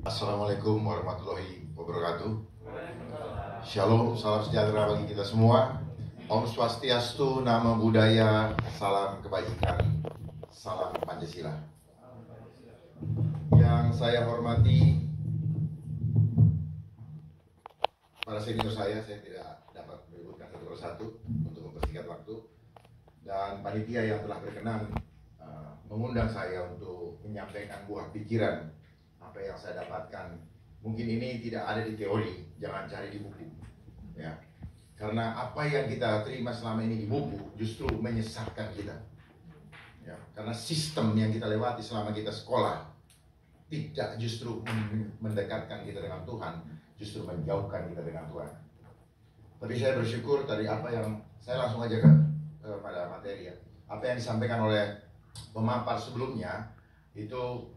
Assalamualaikum warahmatullahi wabarakatuh. Shalom, salam sejahtera bagi kita semua. Om Swastiastu, Namo Buddhaya, salam kebajikan, salam Pancasila. Yang saya hormati para senior saya tidak dapat menyebutkan satu persatu untuk mempersingkat waktu. Dan panitia yang telah berkenan mengundang saya untuk menyampaikan buah pikiran apa yang saya dapatkan. Mungkin ini tidak ada di teori, jangan cari di buku, ya. Karena apa yang kita terima selama ini di buku justru menyesatkan kita, ya. Karena sistem yang kita lewati selama kita sekolah tidak justru mendekatkan kita dengan Tuhan, justru menjauhkan kita dengan Tuhan. Tapi saya bersyukur tadi apa yang saya langsung aja pada materi, ya. Apa yang disampaikan oleh pemapar sebelumnya itu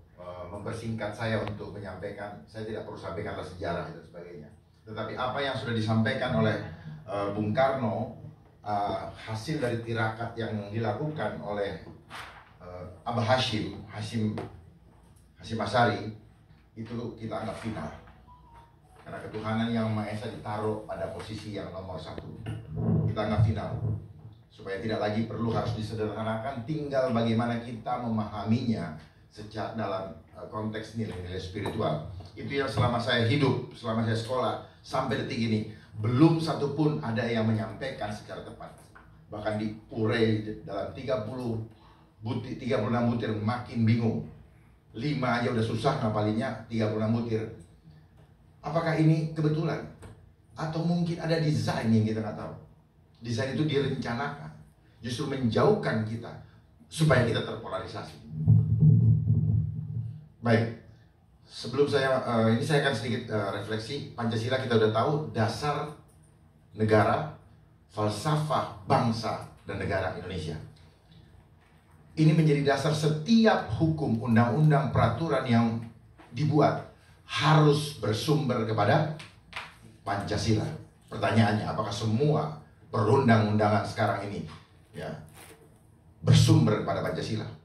mempersingkat saya untuk menyampaikan. Saya tidak perlu sampaikanlah sejarah dan sebagainya. Tetapi apa yang sudah disampaikan oleh Bung Karno, hasil dari tirakat yang dilakukan oleh Abah Hashim Asyari, itu kita anggap final. Karena ketuhanan yang Maha Esa ditaruh pada posisi yang nomor 1. Kita anggap final. Supaya tidak lagi perlu harus disederhanakan, tinggal bagaimana kita memahaminya sejak dalam konteks nilai-nilai spiritual. Itu yang selama saya hidup, selama saya sekolah sampai detik ini, belum satupun ada yang menyampaikan secara tepat. Bahkan di urei dalam 36 butir makin bingung. 5 aja udah susah ngapalinnya, 36 butir. Apakah ini kebetulan? Atau mungkin ada desain yang kita nggak tahu? Desain itu direncanakan justru menjauhkan kita supaya kita terpolarisasi. Baik, sebelum saya ini saya akan sedikit refleksi. Pancasila kita udah tahu dasar negara, falsafah bangsa dan negara Indonesia. Ini menjadi dasar setiap hukum, undang-undang, peraturan yang dibuat harus bersumber kepada Pancasila. Pertanyaannya, apakah semua perundang-undangan sekarang ini, ya, bersumber pada Pancasila?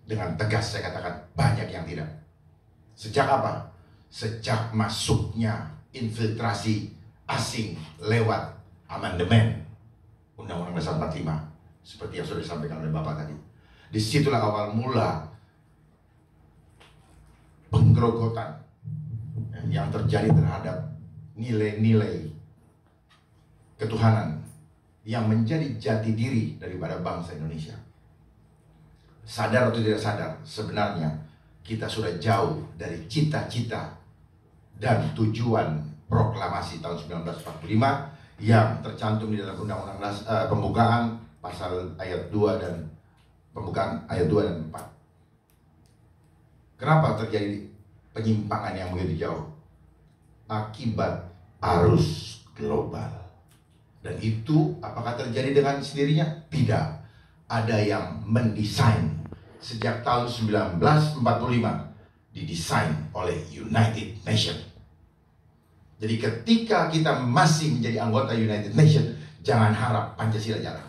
Dengan tegas saya katakan banyak yang tidak. Sejak apa? Sejak masuknya infiltrasi asing lewat amandemen Undang-Undang Dasar 45, seperti yang sudah disampaikan oleh Bapak tadi. Disitulah awal mula penggerogotan yang terjadi terhadap nilai-nilai ketuhanan yang menjadi jati diri daripada bangsa Indonesia. Sadar atau tidak sadar, sebenarnya kita sudah jauh dari cita-cita dan tujuan proklamasi tahun 1945 yang tercantum di dalam Undang-Undang Pembukaan pasal ayat 2 dan pembukaan ayat 2 dan 4. Kenapa terjadi penyimpangan yang begitu jauh? Akibat arus global. Dan itu apakah terjadi dengan sendirinya? Tidak. Ada yang mendesain. Sejak tahun 1945 didesain oleh United Nations. Jadi ketika kita masih menjadi anggota United Nations, jangan harap Pancasila jalan.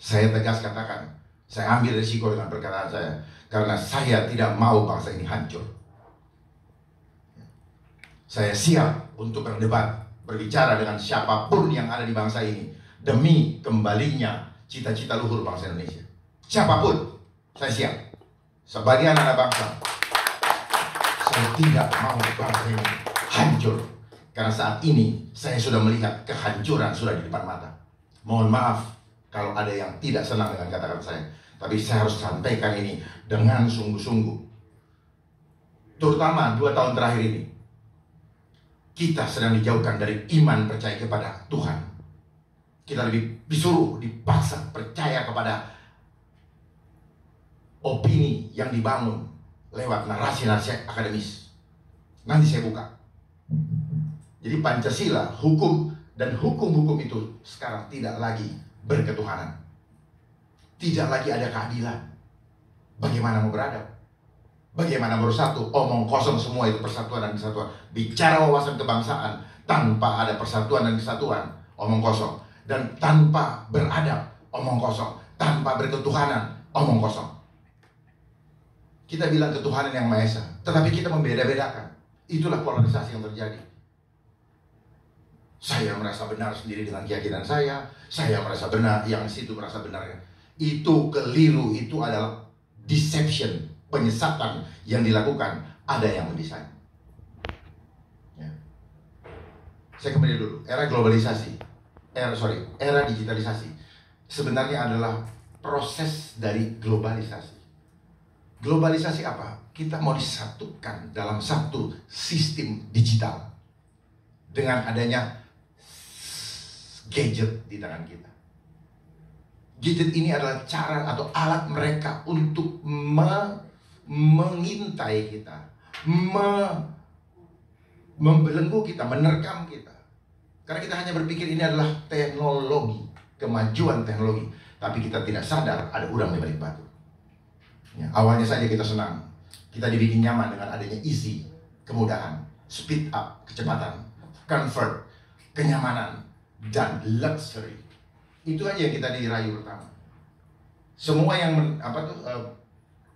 Saya tegas katakan, saya ambil risiko dengan perkataan saya, karena saya tidak mau bangsa ini hancur. Saya siap untuk berdebat, berbicara dengan siapapun yang ada di bangsa ini demi kembalinya cita-cita luhur bangsa Indonesia. Siapapun, saya siap. Sebagai anak bangsa, saya tidak mau bangsa ini hancur. Karena saat ini saya sudah melihat kehancuran sudah di depan mata. Mohon maaf kalau ada yang tidak senang dengan kata-kata saya, tapi saya harus sampaikan ini dengan sungguh-sungguh. Terutama 2 tahun terakhir ini, kita sedang dijauhkan dari iman percaya kepada Tuhan. Kita lebih disuruh, dipaksa percaya kepada opini yang dibangun lewat narasi-narasi akademis. Nanti saya buka. Jadi Pancasila, hukum dan hukum-hukum itu sekarang tidak lagi berketuhanan. Tidak lagi ada keadilan. Bagaimana mau beradab? Bagaimana bersatu? Omong kosong semua itu persatuan dan kesatuan. Bicara wawasan kebangsaan tanpa ada persatuan dan kesatuan, omong kosong. Dan tanpa beradab, omong kosong. Tanpa berketuhanan, omong kosong. Kita bilang ketuhanan yang Maha Esa, tetapi kita membeda-bedakan. Itulah polarisasi yang terjadi. Saya merasa benar sendiri dengan keyakinan saya merasa benar, yang situ merasa benar. Itu keliru, itu adalah deception, penyesatan yang dilakukan. Ada yang mendesain. Ya. Saya kembali dulu, era globalisasi, era digitalisasi sebenarnya adalah proses dari globalisasi. Globalisasi apa? Kita mau disatukan dalam satu sistem digital dengan adanya gadget di tangan kita. Gadget ini adalah cara atau alat mereka untuk mengintai kita, membelenggu kita, menerkam kita. Karena kita hanya berpikir ini adalah teknologi, kemajuan teknologi, tapi kita tidak sadar ada udang di balik batu. Ya, awalnya saja kita senang, kita dibikin nyaman dengan adanya easy, kemudahan, speed up, kecepatan, comfort, kenyamanan, dan luxury. Itu aja yang kita dirayu pertama. Semua yang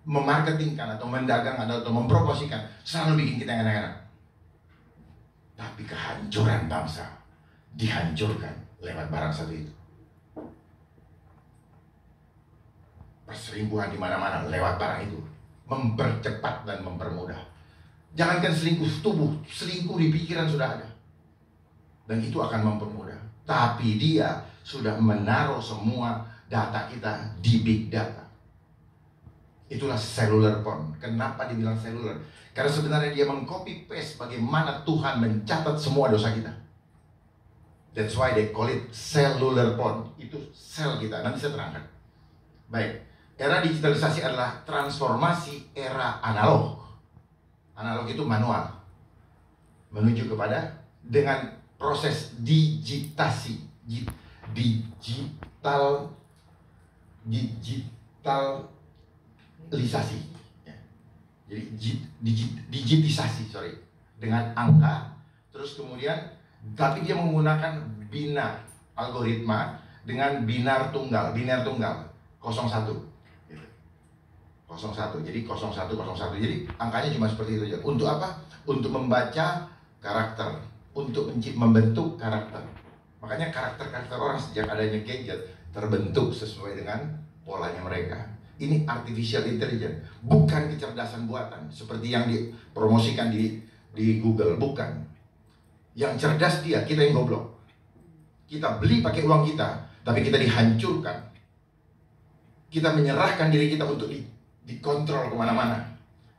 memarketingkan atau mendagang atau mempromosikan selalu bikin kita enak-enak. Tapi kehancuran bangsa dihancurkan lewat barang satu itu. Perselingkuhan di mana-mana lewat barang itu, mempercepat dan mempermudah. Jangankan selingkuh tubuh, selingkuh di pikiran sudah ada. Dan itu akan mempermudah. Tapi dia sudah menaruh semua data kita di big data. Itulah cellular phone. Kenapa dibilang cellular? Karena sebenarnya dia mengcopy paste bagaimana Tuhan mencatat semua dosa kita. That's why they call it cellular phone. Itu sel kita. Nanti saya terangkan. Baik. Era digitalisasi adalah transformasi era analog. Analog itu manual. Menuju kepada dengan proses digitalisasi. Ya. Jadi digitisasi, dengan angka, terus kemudian, tapi dia menggunakan binar algoritma dengan binar tunggal 01. 01, jadi 0101. Jadi angkanya cuma seperti itu aja. Untuk apa? Untuk membaca karakter, untuk membentuk karakter. Makanya karakter-karakter orang sejak adanya gadget terbentuk sesuai dengan polanya mereka. Ini artificial intelligence, bukan kecerdasan buatan seperti yang dipromosikan di Google, bukan. Yang cerdas dia, kita yang goblok. Kita beli pakai uang kita, tapi kita dihancurkan. Kita menyerahkan diri kita untuk dikontrol kemana-mana.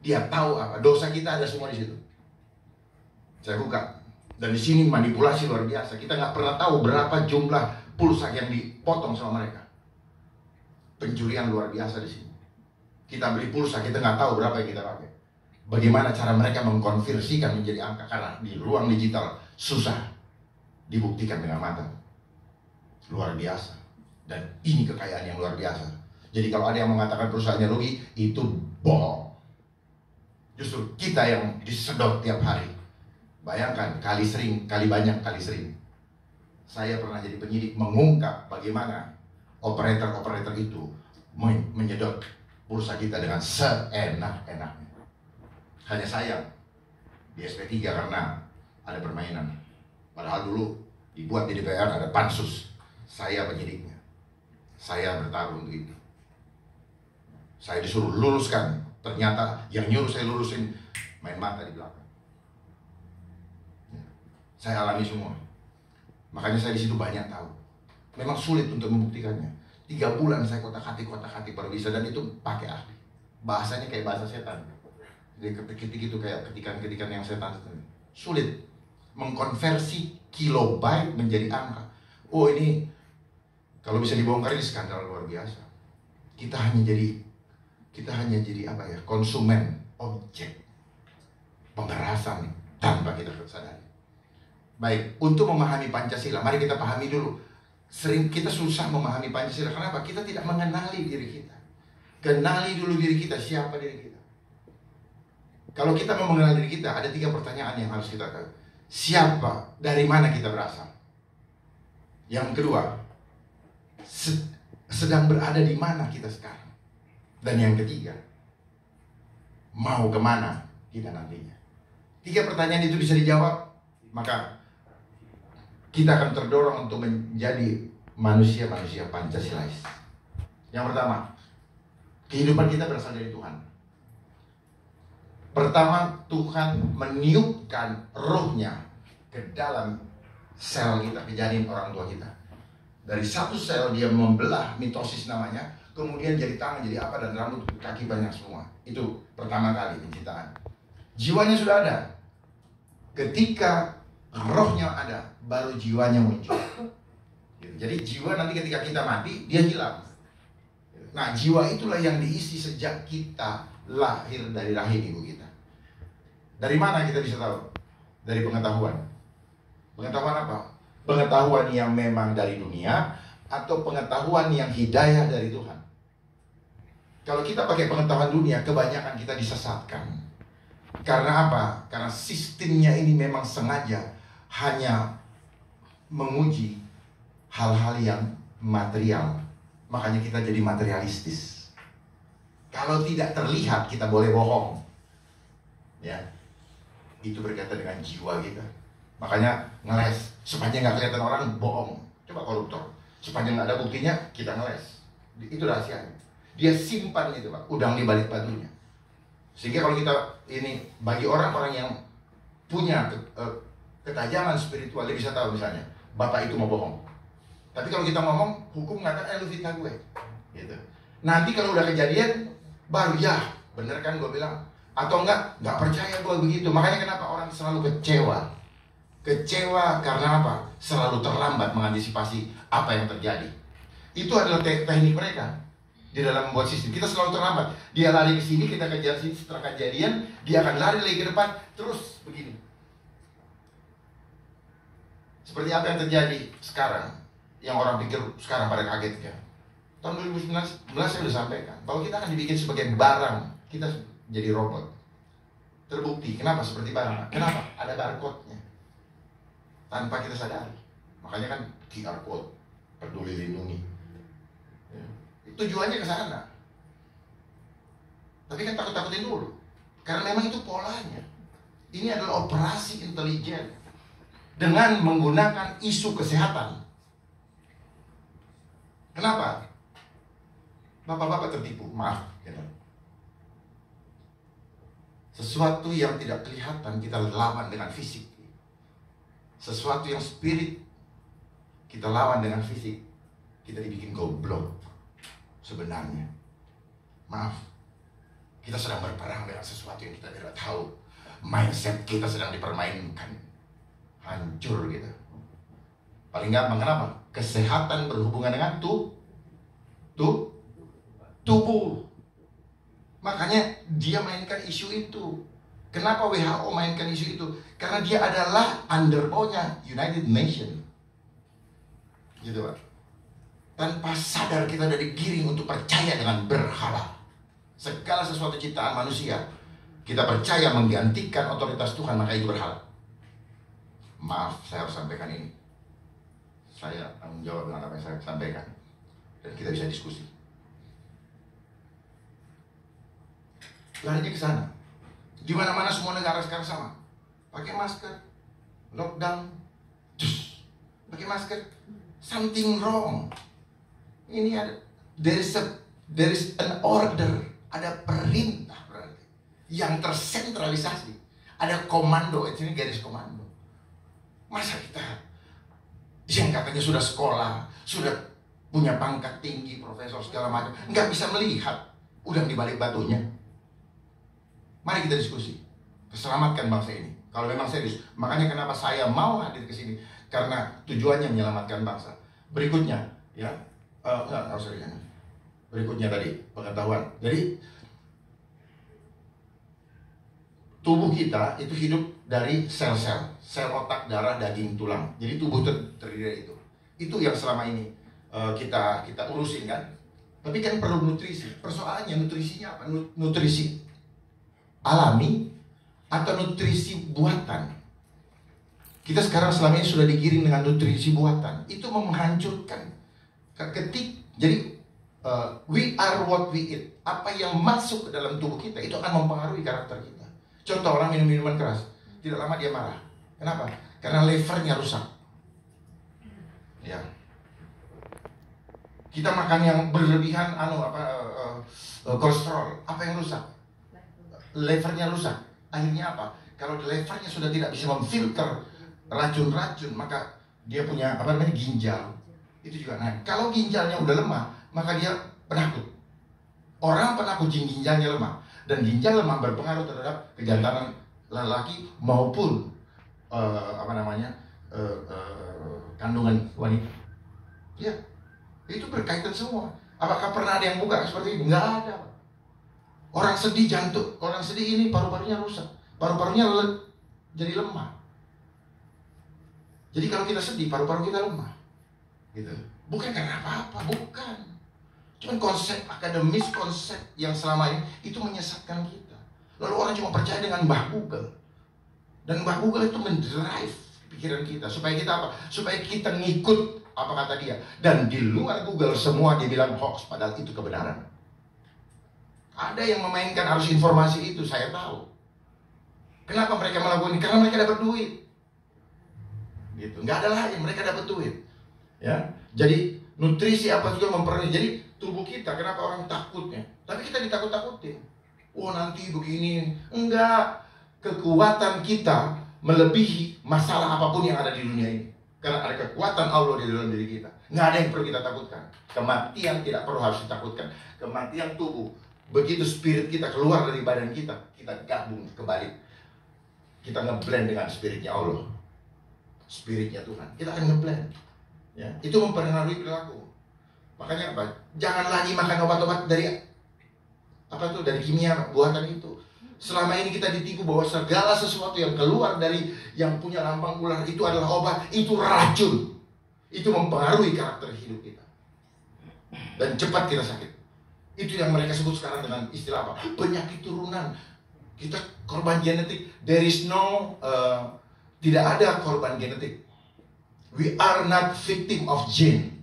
Dia tahu apa dosa kita, ada semua di situ. Saya buka, dan di sini manipulasi luar biasa. Kita nggak pernah tahu berapa jumlah pulsa yang dipotong sama mereka. Pencurian luar biasa di sini. Kita beli pulsa, kita nggak tahu berapa yang kita pakai. Bagaimana cara mereka mengkonversikan menjadi angka, karena di ruang digital susah dibuktikan dengan mata. Luar biasa. Dan ini kekayaan yang luar biasa. Jadi kalau ada yang mengatakan perusahaannya rugi, itu bohong. Justru kita yang disedot tiap hari. Bayangkan, kali banyak kali sering. Saya pernah jadi penyidik mengungkap bagaimana operator itu menyedot pulsa kita dengan seenak-enaknya. Hanya sayang di SP3 karena ada permainan. Padahal dulu dibuat di DPR ada pansus. Saya penyidiknya. Saya bertarung untuk itu. Saya disuruh luruskan. Ternyata yang nyuruh saya lurusin main mata di belakang. Saya alami semua. Makanya saya di situ banyak tahu. Memang sulit untuk membuktikannya. 3 bulan saya kotak-atik baru bisa, dan itu pakai ahli. Bahasanya kayak bahasa setan. Jadi ketik-ketik itu kayak ketikan-ketikan yang setan. Sulit mengkonversi kilobyte menjadi angka. Oh, ini kalau bisa dibongkar ini skandal luar biasa. Kita hanya jadi apa ya? Konsumen, objek pemerasan tanpa kita sadari. Baik, untuk memahami Pancasila, mari kita pahami dulu. Sering kita susah memahami Pancasila. Kenapa? Kita tidak mengenali diri kita. Kenali dulu diri kita, siapa diri kita. Kalau kita mau mengenal diri kita, ada 3 pertanyaan yang harus kita tahu. Siapa? Dari mana kita berasal? Yang kedua, sedang berada di mana kita sekarang? Dan yang ketiga, mau kemana kita nantinya. 3 pertanyaan itu bisa dijawab, maka kita akan terdorong untuk menjadi manusia-manusia Pancasilais. Yang pertama, kehidupan kita berasal dari Tuhan. Pertama, Tuhan meniupkan rohnya ke dalam sel kita, ke janin orang tua kita. Dari satu sel dia membelah, mitosis namanya, kemudian jadi tangan, jadi apa, dan rambut, kaki banyak semua. Itu pertama kali penciptaan. Jiwanya sudah ada. Ketika rohnya ada, baru jiwanya muncul. Jadi jiwa nanti ketika kita mati, dia hilang. Nah, jiwa itulah yang diisi sejak kita lahir dari rahim ibu kita. Dari mana kita bisa tahu? Dari pengetahuan. Pengetahuan apa? Pengetahuan yang memang dari dunia atau pengetahuan yang hidayah dari Tuhan. Kalau kita pakai pengetahuan dunia, kebanyakan kita disesatkan. Karena apa? Karena sistemnya ini memang sengaja hanya menguji hal-hal yang material. Makanya kita jadi materialistis. Kalau tidak terlihat, kita boleh bohong. Ya, itu berkaitan dengan jiwa kita. Makanya ngeles, sepanjang nggak kelihatan orang, bohong. Coba koruptor, sepanjang nggak ada buktinya, kita ngeles. Itu rahasianya. Dia simpan itu, Pak, udang di balik batunya. Sehingga kalau kita ini, bagi orang-orang yang punya ketajaman spiritual, dia bisa tahu misalnya, bapak itu mau bohong. Tapi kalau kita ngomong, hukum mengatakan, lu fitnah gue, gitu. Nanti kalau udah kejadian, baru ya, bener kan gue bilang. Atau nggak percaya gue begitu. Makanya kenapa orang selalu kecewa? Kecewa karena apa? Selalu terlambat mengantisipasi apa yang terjadi. Itu adalah teknik mereka di dalam membuat sistem. Kita selalu terlambat. Dia lari ke sini, kita kejar sini, setelah kejadian, dia akan lari lagi ke depan, terus begini. Seperti apa yang terjadi sekarang? Yang orang pikir sekarang pada kaget ya. Tahun 2019 saya sudah sampaikan bahwa kita akan dibikin sebagai barang. Kita jadi robot. Terbukti. Kenapa seperti barang? Kenapa? Ada barcode-nya. Tanpa kita sadari. Makanya kan QR code, peduli lindungi. Ya. Tujuannya ke sana. Tapi kan takut-takutin dulu. Karena memang itu polanya. Ini adalah operasi intelijen dengan menggunakan isu kesehatan. Kenapa? Bapak-bapak tertipu, maaf. Gitu. Sesuatu yang tidak kelihatan kita lawan dengan fisik. Sesuatu yang spirit kita lawan dengan fisik. Kita dibikin goblok sebenarnya. Maaf. Kita sedang berperang dengan sesuatu yang kita tidak tahu. Mindset kita sedang dipermainkan. Hancur gitu. Paling gampang kenapa? Kesehatan berhubungan dengan tubuh. Makanya dia mainkan isu itu. Kenapa WHO mainkan isu itu? Karena dia adalah underbownya United Nations. Gitu Pak. Tanpa sadar kita dari giring untuk percaya dengan berhala. Segala sesuatu ciptaan manusia, kita percaya menggantikan otoritas Tuhan, maka itu berhala. Maaf, saya harus sampaikan ini. Saya tanggung jawab dengan apa yang saya sampaikan. Dan kita bisa diskusi. Larinya ke sana. Di mana-mana semua negara sekarang sama. Pakai masker, lockdown, pakai masker. Something wrong. Ini ada, there is an order, ada perintah berarti yang tersentralisasi. Ada komando, ini garis komando. Masa kita yang katanya sudah sekolah, sudah punya pangkat tinggi, profesor segala macam, nggak bisa melihat udang di balik batunya? Mari kita diskusi, selamatkan bangsa ini. Kalau memang serius, makanya kenapa saya mau hadir ke sini, karena tujuannya menyelamatkan bangsa. Berikutnya, ya, enggak usah jangan. Berikutnya tadi pengetahuan. Jadi tubuh kita itu hidup dari sel-sel, sel otak, darah, daging, tulang. Jadi tubuh terdiri dari itu. Itu yang selama ini kita urusin kan. Tapi kan perlu nutrisi. Persoalannya nutrisinya apa? Nutrisi alami atau nutrisi buatan. Kita sekarang selama ini sudah digiring dengan nutrisi buatan. Itu menghancurkan. Jadi we are what we eat. Apa yang masuk ke dalam tubuh kita itu akan mempengaruhi karakter kita. Contoh, orang minum minuman keras, tidak lama dia marah. Kenapa? Karena levernya rusak. Ya. Kita makan yang berlebihan, kolesterol, apa yang rusak? Levernya rusak. Akhirnya apa? Kalau levernya sudah tidak bisa memfilter racun-racun, maka dia punya ginjal. Itu juga naik. Kalau ginjalnya udah lemah, maka dia penakut. Orang penakut ginjalnya lemah, dan ginjal lemah berpengaruh terhadap kejantanan lelaki maupun kandungan wanita. Ya, itu berkaitan semua. Apakah pernah ada yang buka seperti ini? Nggak ada. Orang sedih jantung, orang sedih ini paru-parunya rusak, paru-parunya jadi lemah. Jadi kalau kita sedih, paru-paru kita lemah. Gitu. Bukan karena apa-apa, bukan. Cuman konsep akademis, konsep yang selama ini itu menyesatkan kita. Lalu orang cuma percaya dengan Mbah Google. Dan Mbah Google itu mendrive pikiran kita. Supaya kita apa? Supaya kita ngikut apa kata dia. Dan di luar Google semua dia bilang hoax, padahal itu kebenaran. Ada yang memainkan arus informasi itu, saya tahu. Kenapa mereka melakukan ini? Karena mereka dapat duit. Gitu. Nggak ada lain, mereka dapat duit. Ya, jadi nutrisi apa juga memperoleh. Jadi tubuh kita, kenapa orang takutnya? Tapi kita ditakut-takutin. Oh nanti begini. Enggak. Kekuatan kita melebihi masalah apapun yang ada di dunia ini. Karena ada kekuatan Allah di dalam diri kita. Nggak ada yang perlu kita takutkan. Kematian tidak perlu harus ditakutkan. Kematian tubuh. Begitu spirit kita keluar dari badan kita, kita gabung kembali. Kita ngeblend dengan spiritnya Allah. Spiritnya Tuhan. Kita akan ngeblend. Ya, itu mempengaruhi perilaku. Makanya apa? Jangan lagi makan obat-obat dari dari kimia buatan itu. Selama ini kita ditipu bahwa segala sesuatu yang keluar dari yang punya lambang ular itu adalah obat, itu racun. Itu mempengaruhi karakter hidup kita. Dan cepat kita sakit. Itu yang mereka sebut sekarang dengan istilah apa? Penyakit turunan. Kita korban genetik. There is no tidak ada korban genetik. We are not victim of gene.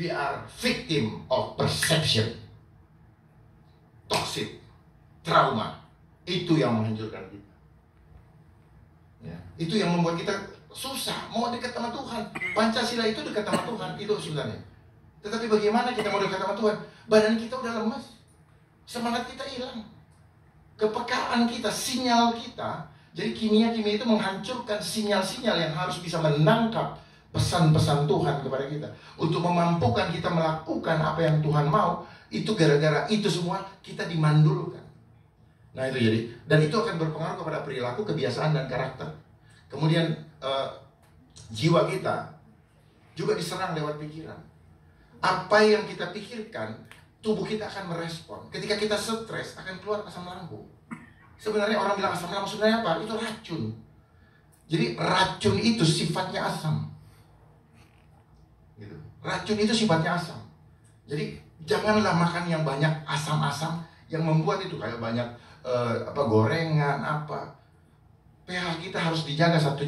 We are victim of perception. Toxic, trauma. Itu yang menghancurkan kita. Ya. Itu yang membuat kita susah mau dekat sama Tuhan. Pancasila itu dekat sama Tuhan, itu sebenarnya. Tetapi bagaimana kita mau dekat sama Tuhan? Badan kita udah lemas, semangat kita hilang, kepekaan kita, sinyal kita. Jadi kimia-kimia itu menghancurkan sinyal-sinyal yang harus bisa menangkap pesan-pesan Tuhan kepada kita, untuk memampukan kita melakukan apa yang Tuhan mau. Itu gara-gara itu semua kita dimandulkan. Nah itu jadi, dan itu akan berpengaruh kepada perilaku, kebiasaan, dan karakter. Kemudian jiwa kita juga diserang lewat pikiran. Apa yang kita pikirkan, tubuh kita akan merespon. Ketika kita stres, akan keluar asam lambung. Sebenarnya orang bilang asam lambung, sebenarnya apa? Itu racun. Jadi racun itu sifatnya asam. Gitu. Racun itu sifatnya asam. Jadi janganlah makan yang banyak asam-asam yang membuat itu kayak banyak gorengan apa. pH kita harus dijaga 1,4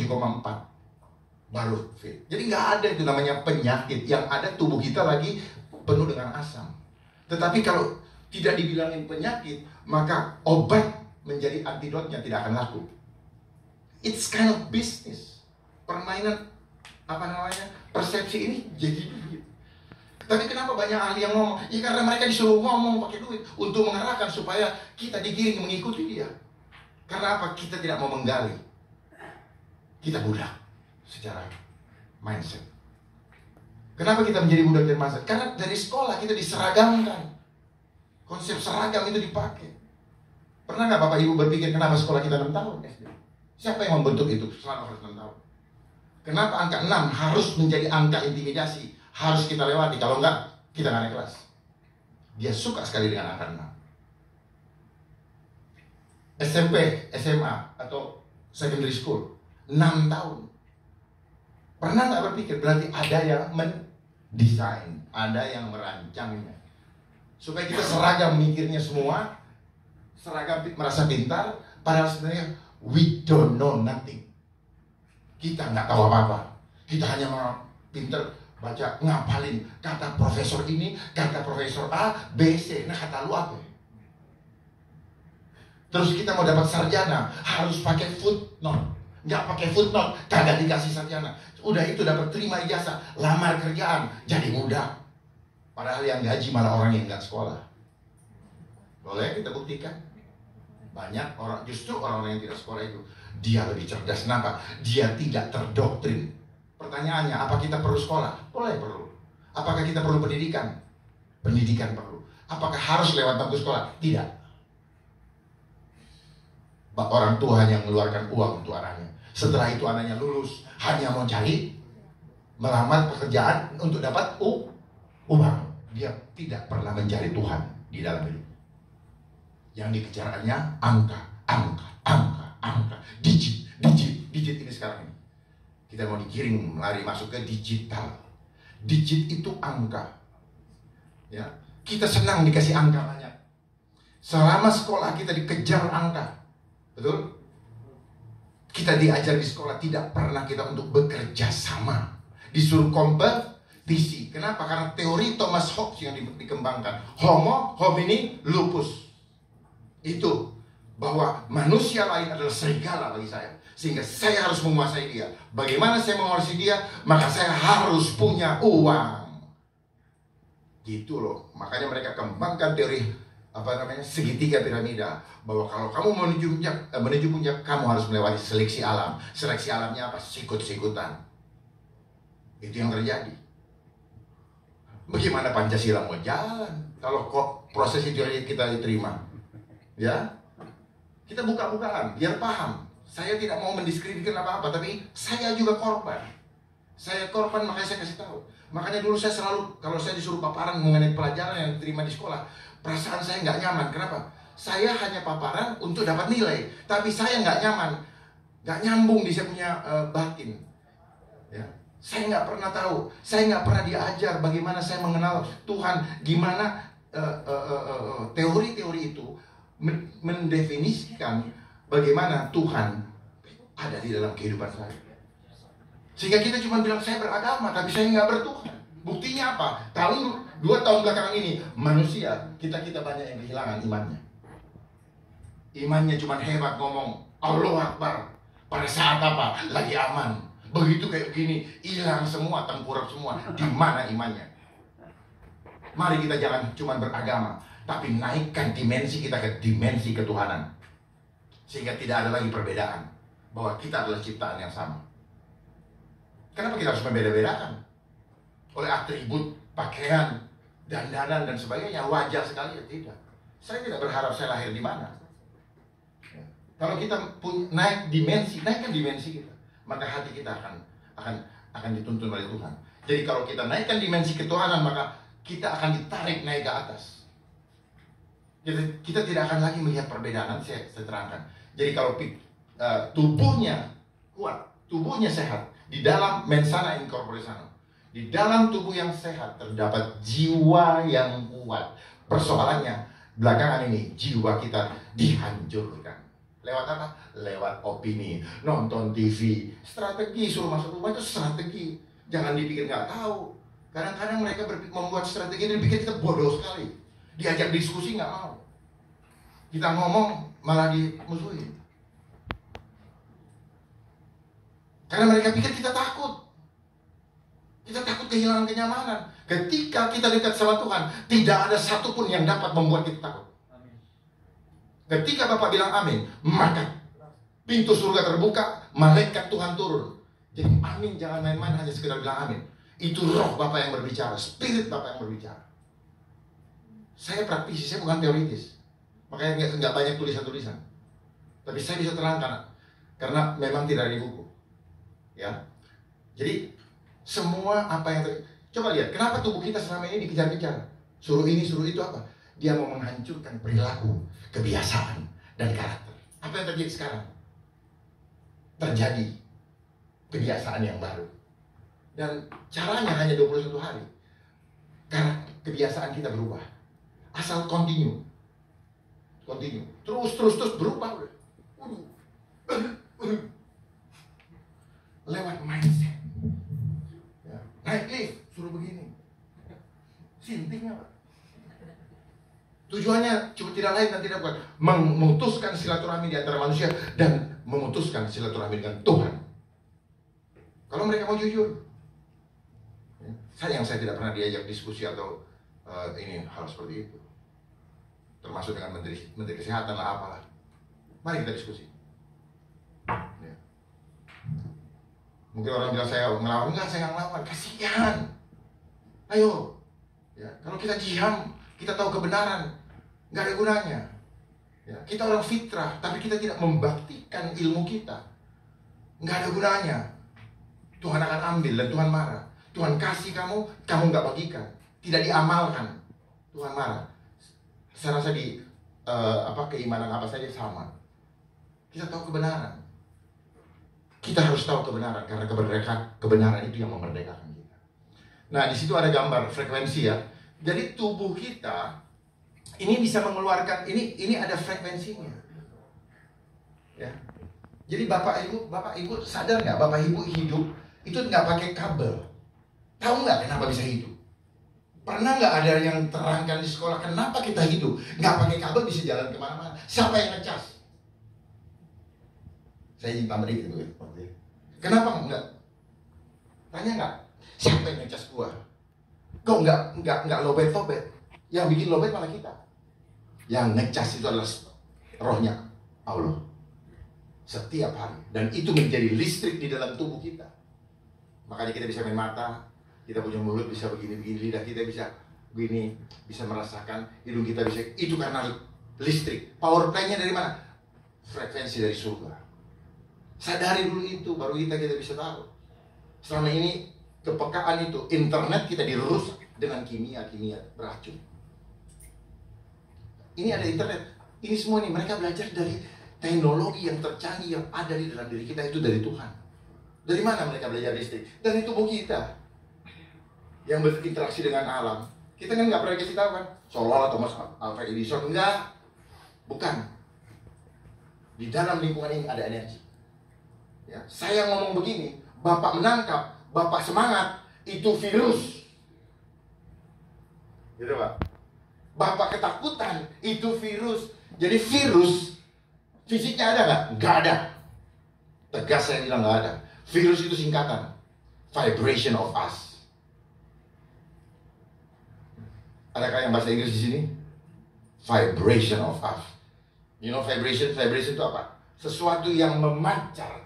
baru fit. Jadi nggak ada itu namanya penyakit. Yang ada tubuh kita lagi penuh dengan asam. Tetapi kalau tidak dibilangin penyakit, maka obat menjadi antidotnya tidak akan laku. It's kind of business. Permainan persepsi ini jadi begitu. Tapi kenapa banyak ahli yang ngomong? Ya karena mereka disuruh ngomong pakai duit untuk mengarahkan supaya kita digiring mengikuti dia. Karena apa? Kita tidak mau menggali. Kita budak secara mindset. Kenapa kita menjadi budak dari mindset? Karena dari sekolah kita diseragamkan. Konsep seragam itu dipakai. Pernah nggak Bapak Ibu berpikir kenapa sekolah kita 6 tahun SD? Siapa yang membentuk itu selama 6 tahun? Kenapa angka 6 harus menjadi angka intimidasi? Harus kita lewati, kalau enggak kita nggak naik kelas. Dia suka sekali dengan angka 6. SMP, SMA atau secondary school 6 tahun. Pernah nggak berpikir berarti ada yang mendesain, ada yang merancangnya supaya kita seragam mikirnya semua, seragam merasa pintar, padahal sebenarnya we don't know nothing. Kita nggak tahu apa-apa. Kita hanya pintar baca ngapalin kata profesor ini, kata profesor A, B, C. Nah, kata lu apa? Terus kita mau dapat sarjana harus pakai footnote. Nggak pakai footnote, kagak dikasih sarjana. Udah itu dapat terima ijazah, lamar kerjaan, jadi mudah. Padahal yang gaji malah orang yang nggak sekolah. Boleh kita buktikan? Banyak orang, justru orang-orang yang tidak sekolah itu, dia lebih cerdas. Kenapa? Dia tidak terdoktrin. Pertanyaannya, apa kita perlu sekolah? Boleh, perlu. Apakah kita perlu pendidikan? Pendidikan perlu. Apakah harus lewat bangku sekolah? Tidak. Orang tua hanya mengeluarkan uang untuk anaknya. Setelah itu anaknya lulus, hanya mau cari melamar pekerjaan untuk dapat uang. Dia tidak pernah mencari Tuhan di dalam hidup. Yang dikejarannya angka, digit ini sekarang ini. Kita mau digiring lari masuk ke digital. Digit itu angka. Ya, kita senang dikasih angka banyak. Selama sekolah kita dikejar angka, betul? Kita diajar di sekolah tidak pernah kita untuk bekerja sama. Disuruh kompetisi. Kenapa? Karena teori Thomas Hobbes yang dikembangkan. Homo homini lupus. Itu bahwa manusia lain adalah serigala bagi saya. Sehingga saya harus menguasai dia. Bagaimana saya menguasai dia? Maka saya harus punya uang. Gitu loh. Makanya mereka kembangkan teori segitiga piramida. Bahwa kalau kamu menuju puncak, kamu harus melewati seleksi alam. Seleksi alamnya apa? Sikut-sikutan. Itu yang terjadi. Bagaimana Pancasila mau jalan kalau kok proses itu kita diterima? Ya, kita buka-bukaan biar paham. Saya tidak mau mendiskreditkan apa-apa, tapi saya juga korban. Saya korban, makanya saya kasih tahu. Makanya dulu saya selalu, kalau saya disuruh paparan mengenai pelajaran yang diterima di sekolah, perasaan saya nggak nyaman. Kenapa? Saya hanya paparan untuk dapat nilai, tapi saya nggak nyaman, nggak nyambung di saya punya batin. Ya. Saya nggak pernah tahu, saya nggak pernah diajar bagaimana saya mengenal Tuhan, gimana teori-teori itu mendefinisikan bagaimana Tuhan ada di dalam kehidupan saya. Sehingga kita cuma bilang saya beragama, tapi saya nggak bertuhan. Buktinya apa? 2 tahun belakangan ini manusia kita banyak yang kehilangan imannya. Imannya cuma hebat ngomong Allahu Akbar. Pada saat apa? Lagi aman. Begitu kayak gini hilang semua, tengkurap semua. Di mana imannya? Mari kita jangan cuma beragama, tapi naikkan dimensi kita ke dimensi ketuhanan. Sehingga tidak ada lagi perbedaan. Bahwa kita adalah ciptaan yang sama. Kenapa kita harus membeda-bedakan? Oleh atribut, pakaian, dandanan dan sebagainya. Wajar sekali ya, tidak. Saya tidak berharap saya lahir di mana. Ya. Kalau kita naikkan dimensi kita, maka hati kita akan dituntun oleh Tuhan. Jadi kalau kita naikkan dimensi ketuhanan, maka kita akan ditarik naik ke atas. Jadi kita tidak akan lagi melihat perbedaan. Saya terangkan. Jadi kalau tubuhnya kuat, tubuhnya sehat, di dalam mensana in corpore sano, di dalam tubuh yang sehat terdapat jiwa yang kuat. Persoalannya belakangan ini jiwa kita dihancurkan. Lewat apa? Lewat opini, nonton TV, strategi. Suruh masuk rumah itu strategi. Jangan dipikir nggak tahu. Kadang-kadang mereka membuat strategi dan pikir kita bodoh sekali. Diajak diskusi nggak mau. Kita ngomong malah dimusuhin. Karena mereka pikir kita takut. Kita takut kehilangan kenyamanan. Ketika kita dekat sama Tuhan, tidak ada satupun yang dapat membuat kita takut. Ketika Bapak bilang amin, maka pintu surga terbuka, malaikat Tuhan turun. Jadi amin, jangan main-main hanya sekedar bilang amin. Itu roh Bapak yang berbicara, spirit Bapak yang berbicara. Saya praktisi, saya bukan teoritis. Makanya nggak banyak tulisan-tulisan. Tapi saya bisa terangkan, karena memang tidak ada di buku. Ya, jadi semua apa yang coba lihat, kenapa tubuh kita selama ini dikejar-kejar? Suruh ini, suruh itu apa? Dia mau menghancurkan perilaku, kebiasaan, dan karakter. Apa yang terjadi sekarang? Terjadi kebiasaan yang baru. Dan caranya hanya 21 hari. Karena kebiasaan kita berubah. Asal continue. Terus berubah. Lewat mindset. Ya. Naik lift, Sintingnya Pak. Tujuannya cuma tidak lain dan tidak bukan memutuskan silaturahmi di antara manusia dan memutuskan silaturahmi dengan Tuhan. Kalau mereka mau jujur, sayang saya tidak pernah diajak diskusi atau ini hal seperti itu. Termasuk dengan menteri kesehatan lah apalah. Mari kita diskusi. Ya. Mungkin orang bilang saya ngelawan, enggak saya nggak ngelawan, kasihan. Ayo, ya kalau kita diam, kita tahu kebenaran, nggak ada gunanya. Ya, kita orang fitrah, tapi kita tidak membaktikan ilmu kita, nggak ada gunanya. Tuhan akan ambil dan Tuhan marah. Tuhan kasih kamu, kamu nggak bagikan, tidak diamalkan, Tuhan marah. Saya rasa di keimanan apa saja sama. Kita tahu kebenaran. Kita harus tahu kebenaran karena kebenaran itu yang memerdekakan kita. Nah, di situ ada gambar frekuensi ya. Jadi tubuh kita ini bisa mengeluarkan ini ada frekuensinya. Ya. Jadi Bapak Ibu sadar nggak? Bapak Ibu hidup itu nggak pakai kabel. Tahu nggak kenapa bisa hidup? Pernah nggak ada yang terangkan di sekolah kenapa kita hidup nggak pakai kabel bisa jalan kemana-mana? Siapa yang ngecas? Saya ingin tambah dikit dulu ya. Kenapa enggak? Tanya nggak? Siapa yang ngecas gua? Kok nggak lobet-lobet? Yang bikin lobet malah kita. Yang ngecas itu adalah rohnya Allah. Setiap hari. Dan itu menjadi listrik di dalam tubuh kita. Makanya kita bisa main mata, kita punya mulut bisa begini-begini, lidah kita bisa begini, bisa merasakan, hidung kita bisa. Itu karena listrik. Power plant-nya dari mana? Frekuensi dari surga. Sadari dulu itu, baru kita bisa tahu. Selama ini kepekaan itu, internet kita dirusak dengan kimia beracun. Ini ada internet, ini semua nih mereka belajar dari teknologi yang tercanggih yang ada di dalam diri kita itu dari Tuhan. Dari mana mereka belajar listrik? Dari tubuh kita yang berinteraksi dengan alam. Kita kan nggak pernah dikasih tahu kan, Solar, Thomas Alva Edison, enggak, bukan. Di dalam lingkungan ini ada energi. Ya, saya ngomong begini, Bapak menangkap, Bapak semangat, itu virus. Gitu Pak. Bapak ketakutan, itu virus. Jadi virus, fisiknya ada nggak? Nggak ada. Tegas saya bilang nggak ada. Virus itu singkatan, vibration of us. Adakah yang bahasa Inggris di sini? Vibration of us. You know vibration? Vibration itu apa? Sesuatu yang memancar,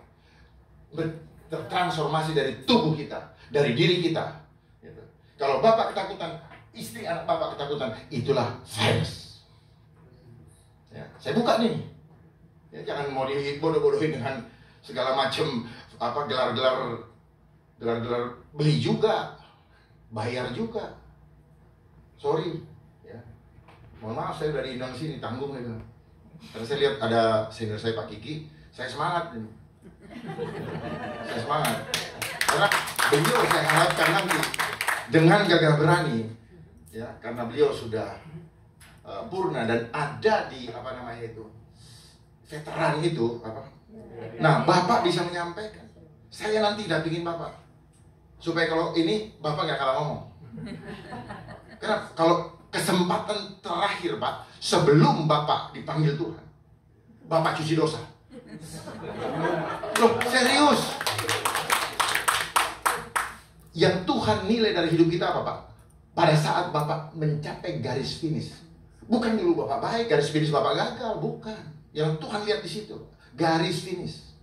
tertransformasi dari tubuh kita, dari diri kita. Gitu. Kalau Bapak ketakutan, istri anak Bapak ketakutan, itulah virus. Ya, saya buka nih. Ya, jangan mau dibodoh-bodohin dengan segala macam gelar-gelar beli juga, bayar juga. Sorry, ya. Mohon maaf saya dari Indang sini tanggung ya. Karena saya lihat ada senior saya Pak Kiki, saya semangat ini. Saya semangat. Karena beliau saya harapkan nanti dengan gagah berani, ya, karena beliau sudah purna dan ada di veteran itu Nah, Bapak bisa menyampaikan. Saya nanti dampingin Bapak supaya kalau ini Bapak gak kalah ngomong. Karena kalau kesempatan terakhir Pak, sebelum Bapak dipanggil Tuhan, Bapak cuci dosa. Loh, serius. Yang Tuhan nilai dari hidup kita apa Pak? Pada saat Bapak mencapai garis finish. Bukan dulu Bapak baik, garis finish Bapak gagal, bukan. Yang Tuhan lihat di situ, garis finish.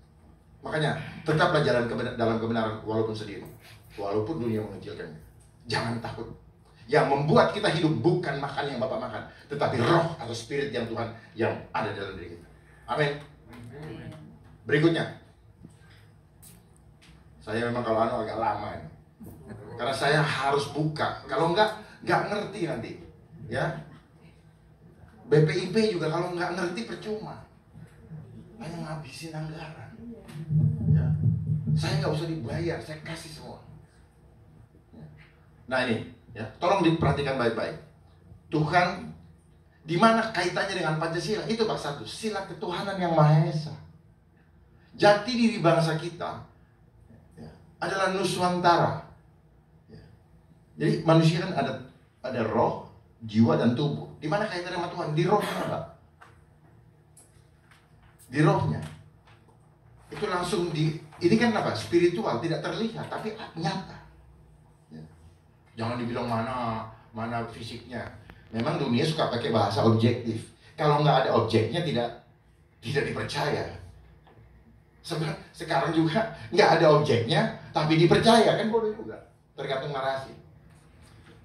Makanya tetaplah jalan dalam kebenaran walaupun sendiri, walaupun dunia mengecilkannya. Jangan takut. Yang membuat kita hidup bukan makan yang Bapak makan, tetapi roh atau spirit yang Tuhan yang ada dalam diri kita. Amin. Berikutnya, saya memang kalau agak lama ini, karena saya harus buka. Kalau nggak ngerti nanti, ya. BPIP juga kalau nggak ngerti percuma, hanya ngabisin anggaran. Ya. Saya nggak usah dibayar, saya kasih semua. Nah ini, ya, tolong diperhatikan baik-baik. Tuhan, di mana kaitannya dengan Pancasila? Itu Pak satu, sila ketuhanan yang Maha Esa. Jati diri bangsa kita adalah Nuswantara. Jadi manusia kan ada Ada roh, jiwa, dan tubuh. Di mana kaitannya sama Tuhan? Di rohnya, Pak. Di rohnya. Itu langsung ini kan apa? Spiritual, tidak terlihat, tapi nyata. Ya. Jangan dibilang mana fisiknya. Memang dunia suka pakai bahasa objektif. Kalau nggak ada objeknya tidak dipercaya. Sekarang juga nggak ada objeknya, tapi dipercaya, kan bodoh juga. Tergantung narasi.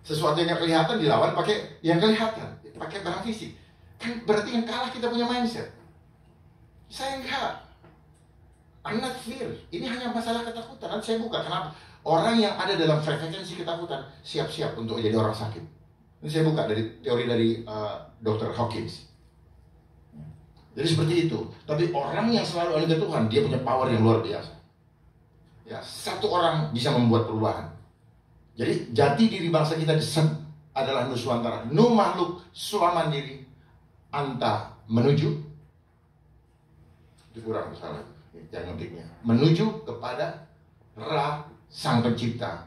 Sesuatu yang kelihatan dilawan pakai yang kelihatan, pakai barang fisik. Kan berarti yang kalah kita punya mindset. Saya enggak. I'm not fear. Ini hanya masalah ketakutan. Nanti saya buka kenapa. Orang yang ada dalam frekuensi ketakutan siap-siap untuk jadi orang sakit. Ini saya buka dari teori dari Dr. Hawkins. Jadi seperti itu. Tapi orang yang selalu ada Tuhan, dia punya power yang luar biasa. Ya, satu orang bisa membuat perubahan. Jadi jati diri bangsa kita adalah Nuswantara. Nu makhluk suamandiri anta menuju. Itu kurang salah. Jangan ngetiknya. Menuju kepada Ra Sang Pencipta.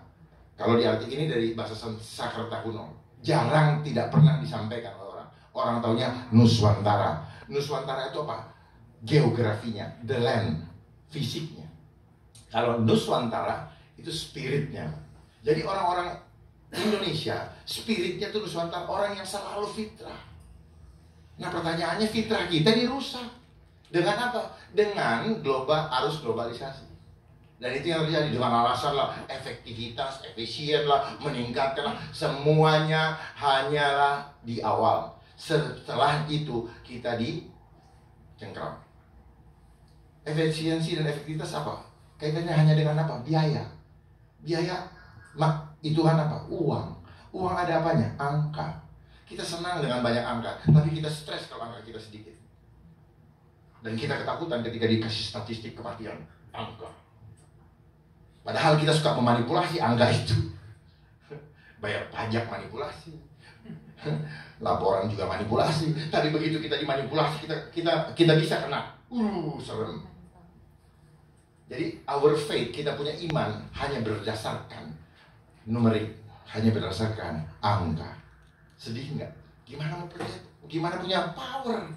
Kalau di arti ini dari bahasa Sanskerta kuno, jarang tidak pernah disampaikan oleh orang. Orang taunya Nuswantara. Nuswantara itu apa? Geografinya, the land, fisiknya. Kalau Nuswantara itu spiritnya. Jadi orang-orang Indonesia, spiritnya itu Nuswantara, orang yang selalu fitrah. Nah pertanyaannya, fitrah kita dirusak. Dengan apa? Dengan arus globalisasi. Dan itu yang terjadi dengan alasan lah efektivitas, efisien lah, meningkatkan lah. Semuanya hanyalah di awal. Setelah itu kita dicengkram. Efisiensi dan efektivitas apa? Kaitannya hanya dengan apa? Biaya. Biaya itu kan apa? Uang. Uang ada apanya? Angka. Kita senang dengan banyak angka, tapi kita stres kalau angka kita sedikit. Dan kita ketakutan ketika dikasih statistik kematian. Angka. Padahal kita suka memanipulasi angka itu. Bayar pajak manipulasi. Laporan juga manipulasi. Tapi begitu kita dimanipulasi, kita bisa kena. Serem. Jadi our faith, kita punya iman hanya berdasarkan numerik, hanya berdasarkan angka. Sedih nggak? Gimana mau percaya? Gimana punya power?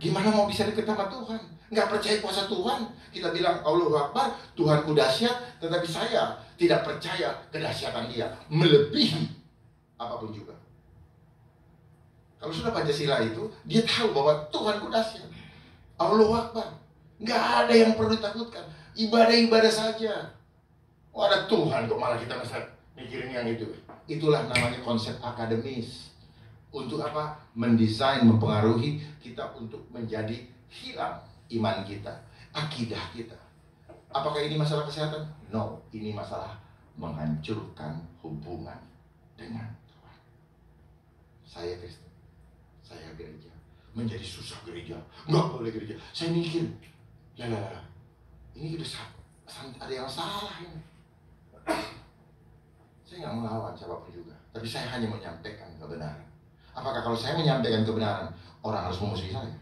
Gimana mau bisa dekat sama Tuhan? Nggak percaya kuasa Tuhan. Kita bilang Allahu Akbar, Tuhanku dahsyat, tetapi saya tidak percaya kedahsyatan Dia melebihi apapun juga. Kalau sudah Pancasila itu, dia tahu bahwa Tuhanku dahsyat. Allahu Akbar. Nggak ada yang perlu ditakutkan. Ibadah-ibadah saja. Oh ada Tuhan kok, malah kita masih mikirin yang itu. Itulah namanya konsep akademis. Untuk apa? Mendesain, mempengaruhi kita untuk menjadi hilang iman kita, akidah kita. Apakah ini masalah kesehatan? No, ini masalah menghancurkan hubungan dengan Tuhan. Saya Kristen, saya gereja, menjadi susah gereja, nggak boleh gereja. Saya mikir, ini udah ada yang salah ini. Saya nggak melawan siapapun juga, tapi saya hanya menyampaikan kebenaran. Apakah kalau saya menyampaikan kebenaran, orang harus memusuhi saya?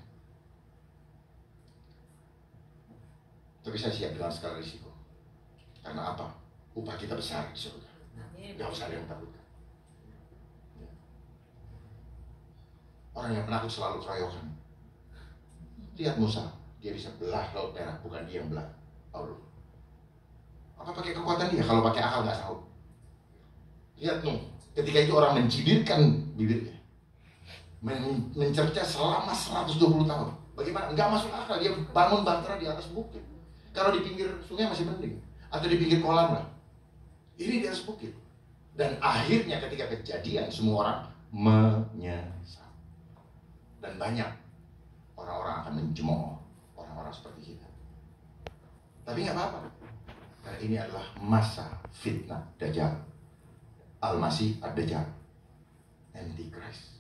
Tapi saya siap dengan segala risiko. Karena apa? Upah kita besar di surga. Gak usah ada yang takutkan. Orang yang penakut selalu keroyokan. Lihat Musa, dia bisa belah laut merah, bukan dia yang belah Allah. Apa pakai kekuatan dia? Kalau pakai akal nggak tahu. Lihat Nuh, ketika itu orang mencibirkan bibirnya, mencerca selama 120 tahun. Bagaimana? Nggak masuk akal. Dia bangun bahtera di atas bukit. Kalau di pinggir sungai masih mending, atau di pinggir kolam lah. Ini di atas bukit. Dan akhirnya ketika kejadian, semua orang menyesal. Dan banyak orang-orang akan mencemooh orang-orang seperti kita. Tapi nggak apa-apa. Karena ini adalah masa fitnah Dajjal. Al-Masih ad-Dajjal. Antichrist.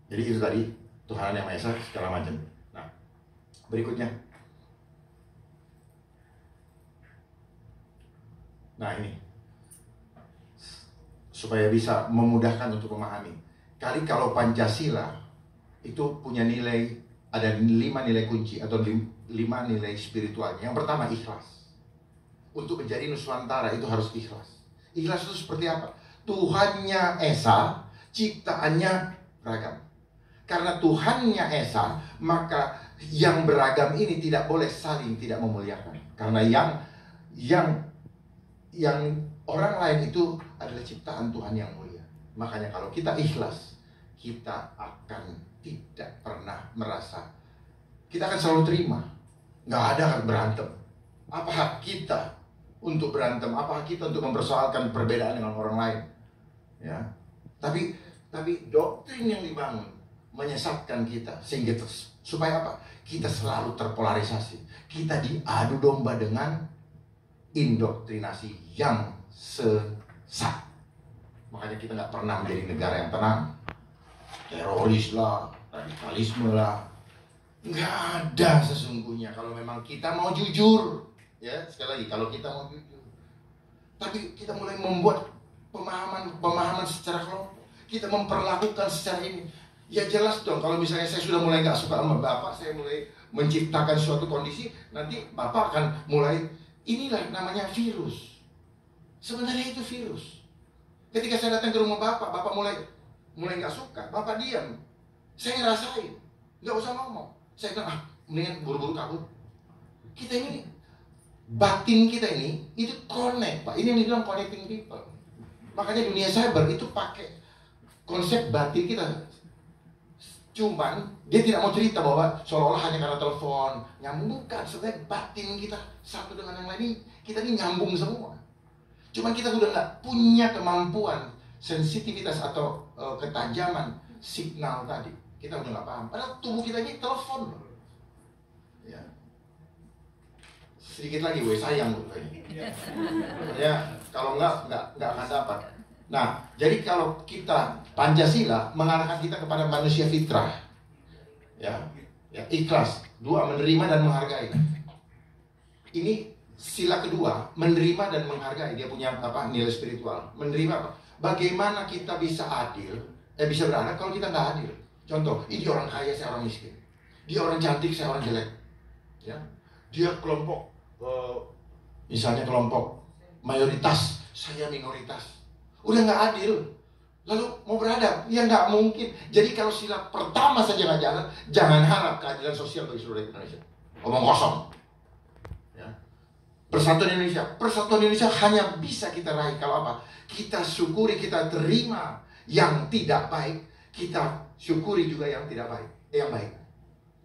Jadi itu tadi Tuhan yang Maha Esa segala macam. Nah, berikutnya. Nah ini supaya bisa memudahkan untuk memahami. Kali kalau Pancasila itu punya nilai, ada 5 nilai kunci atau 5 nilai spiritualnya. Yang pertama ikhlas. Untuk menjadi Nuswantara itu harus ikhlas. Ikhlas itu seperti apa? Tuhannya Esa, ciptaannya beragam. Karena Tuhannya Esa, maka yang beragam ini tidak boleh saling tidak memuliakan. Karena yang orang lain itu adalah ciptaan Tuhan yang mulia. Makanya kalau kita ikhlas, kita akan tidak pernah merasa, kita akan selalu terima. Nggak ada akan berantem. Apa hak kita untuk berantem? Apa hak kita untuk mempersoalkan perbedaan dengan orang lain? Ya. Tapi doktrin yang dibangun menyesatkan kita sehingga supaya apa? Kita selalu terpolarisasi. Kita diadu domba dengan indoktrinasi yang sesat. Makanya kita nggak pernah menjadi negara yang tenang. Teroris lah, radikalisme lah, nggak ada sesungguhnya kalau memang kita mau jujur. Ya, sekali lagi, kalau kita mau jujur. Tapi kita mulai membuat pemahaman secara kelompok. Kita memperlakukan secara ini. Ya jelas dong, kalau misalnya saya sudah mulai nggak suka sama Bapak, saya mulai menciptakan suatu kondisi, nanti Bapak akan mulai, inilah namanya virus. Sebenarnya itu virus. Ketika saya datang ke rumah Bapak, Bapak mulai nggak suka, Bapak diam. Saya ngerasain, nggak usah ngomong. Saya bilang, mendingan buru-buru kabur. Kita ini, batin kita ini, itu connect, Pak. Ini yang dibilang connecting people. Makanya dunia cyber itu pakai konsep batin kita. Cuman dia tidak mau cerita bahwa seolah-olah hanya karena telepon nyambung, bukan. Sebenarnya batin kita satu dengan yang lain, kita ini nyambung semua. Cuman kita udah nggak punya kemampuan sensitivitas atau ketajaman signal tadi. Kita udah nggak paham. Padahal tubuh kita ini telepon. Ya. Sedikit lagi, sayang ya, kalau nggak akan dapat. Nah, jadi kalau kita Pancasila mengarahkan kita kepada manusia fitrah, ya ikhlas, 2 menerima dan menghargai. Ini sila kedua, menerima dan menghargai. Dia punya nilai spiritual. Menerima apa? Bagaimana kita bisa adil, bisa beradab kalau kita nggak adil. Contoh, ini orang kaya, saya orang miskin. Dia orang cantik, saya orang jelek. Ya, dia kelompok, misalnya kelompok mayoritas, saya minoritas. Udah nggak adil. Lalu mau beradab? Ya nggak mungkin. Jadi kalau sila pertama saja nggak jalan, jangan harap keadilan sosial bagi seluruh Indonesia. Omong kosong. Ya. Persatuan Indonesia hanya bisa kita raih kalau apa? Kita syukuri, kita terima yang tidak baik, kita syukuri juga yang tidak baik, yang baik.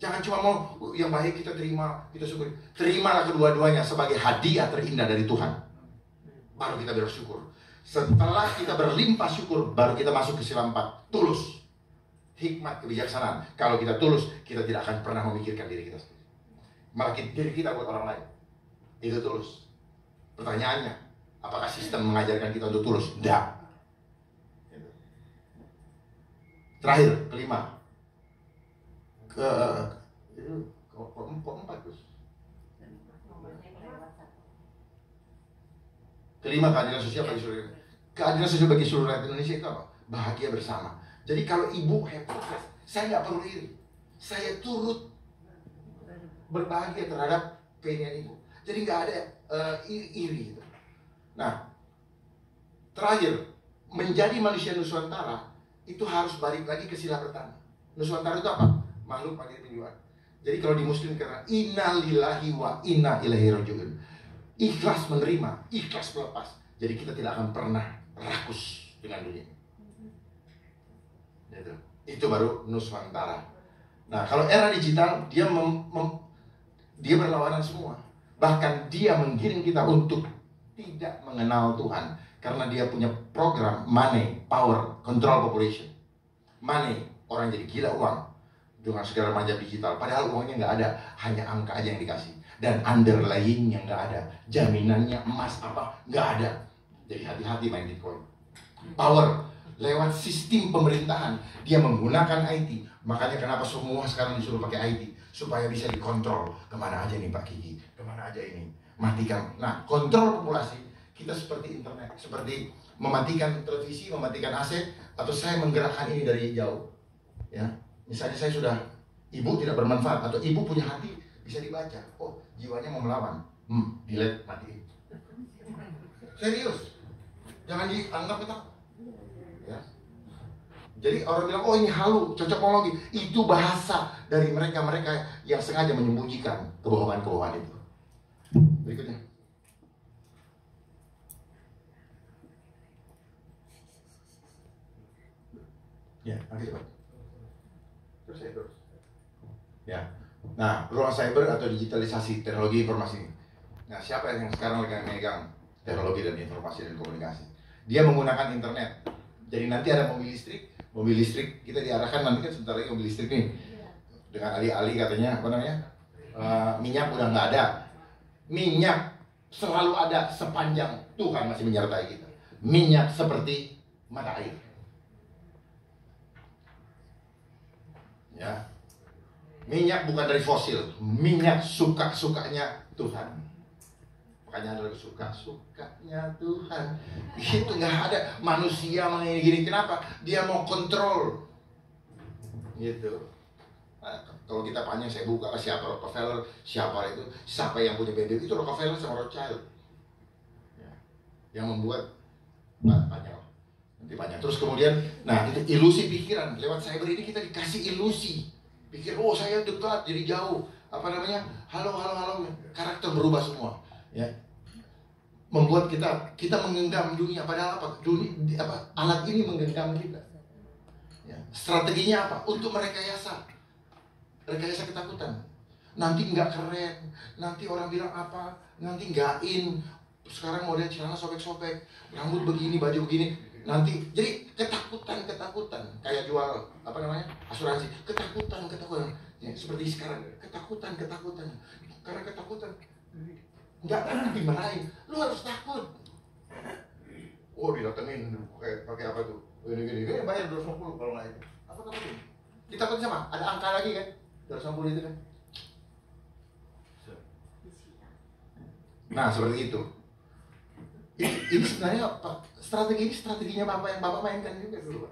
Jangan cuma mau yang baik kita terima, kita syukuri. Terimalah kedua-duanya sebagai hadiah terindah dari Tuhan. Baru kita bersyukur. Setelah kita berlimpah syukur, baru kita masuk ke sila 4, tulus. Hikmat kebijaksanaan. Kalau kita tulus, kita tidak akan pernah memikirkan diri kita sendiri. Malah diri kita buat orang lain. Itu tulus. Pertanyaannya, apakah sistem mengajarkan kita untuk tulus? Tidak. Terakhir, kelima. Keempat, Gus. Kelima, keadilan sosial bagi seluruh Indonesia. Keadilan sosial bagi seluruh rakyat Indonesia itu apa? Bahagia bersama. Jadi kalau ibu happy, saya nggak perlu iri. Saya turut berbahagia terhadap keinginan ibu. Jadi nggak ada iri gitu. Nah, terakhir, menjadi manusia Nusantara itu harus balik lagi ke sila pertama. Nusantara itu apa? Makhluk mandiri penyuat. Jadi kalau di Muslim karena inna lillahi wa inna ilaihi rajiun. Ikhlas menerima, ikhlas melepas. Jadi kita tidak akan pernah rakus dengan dunia. Itu baru Nusantara. Nah, kalau era digital dia dia berlawanan semua. Bahkan dia menggiring kita untuk tidak mengenal Tuhan karena dia punya program money, power, control population. Money, orang jadi gila uang dengan segala macam digital. Padahal uangnya nggak ada, hanya angka aja yang dikasih. Dan underlying yang nggak ada, jaminannya emas apa nggak ada. Jadi hati-hati main Bitcoin. Power lewat sistem pemerintahan, dia menggunakan IT. Makanya kenapa semua sekarang disuruh pakai IT supaya bisa dikontrol. Kemana aja nih Pak Kiki? Kemana aja ini? Matikan. Nah, kontrol populasi kita seperti internet, seperti mematikan televisi, mematikan AC, atau saya menggerakkan ini dari jauh. Ya, misalnya saya sudah ibu tidak bermanfaat atau ibu punya hati bisa dibaca. Oh, jiwanya mau melawan. Delete, matiin. Serius. Jangan dianggap kita. Ya. Jadi orang bilang, oh ini halu, cocokologi. Itu bahasa dari mereka-mereka yang sengaja menyembunyikan kebohongan-kebohongan itu. Berikutnya. Ya, nanti cepat. Terus. Ya. Nah, ruang cyber atau digitalisasi teknologi informasi. Nah, siapa yang sekarang lagi megang teknologi dan informasi dan komunikasi? Dia menggunakan internet. Jadi nanti ada mobil listrik kita diarahkan nanti kan sebentar lagi mobil listrik nih. Dengan alih-alih katanya apa namanya? Minyak udah nggak ada. Minyak selalu ada sepanjang Tuhan masih menyertai kita. Minyak seperti mata air. Ya. Minyak bukan dari fosil, minyak suka-sukanya Tuhan. Makanya ada suka-sukanya Tuhan. Itu nggak ada manusia gini. Kenapa? Dia mau kontrol. Gitu. Nah, kalau kita panjang saya buka siapa Rockefeller, siapa itu, siapa yang punya BNI itu Rockefeller sama Rothschild. Ya. Yang membuat panjang. Nanti panjang. Terus kemudian, nah itu ilusi pikiran. Lewat cyber ini kita dikasih ilusi. Pikir, oh saya dekat, jadi jauh. Apa namanya? Halo. Karakter berubah semua. Ya. Membuat kita menggenggam dunia. Padahal apa? Alat ini menggenggam kita. Ya. Strateginya apa? Untuk merekayasa ketakutan. Nanti nggak keren. Nanti orang bilang apa? Nanti nggak in. Sekarang model celana sobek-sobek, rambut begini, baju begini. Nanti jadi ketakutan kayak jual apa namanya asuransi, ketakutan ya, seperti sekarang ketakutan karena ketakutan nggak akan dimarahin, lu harus takut. Oh didatengin pakai apa tuh gini bayar 250 kalau nggak itu apa takutnya? Ditakutin sama ada angka lagi kan 250 itu kan. Nah seperti itu. Ini sebenarnya strateginya Bapak yang Bapak mainkan juga dulu.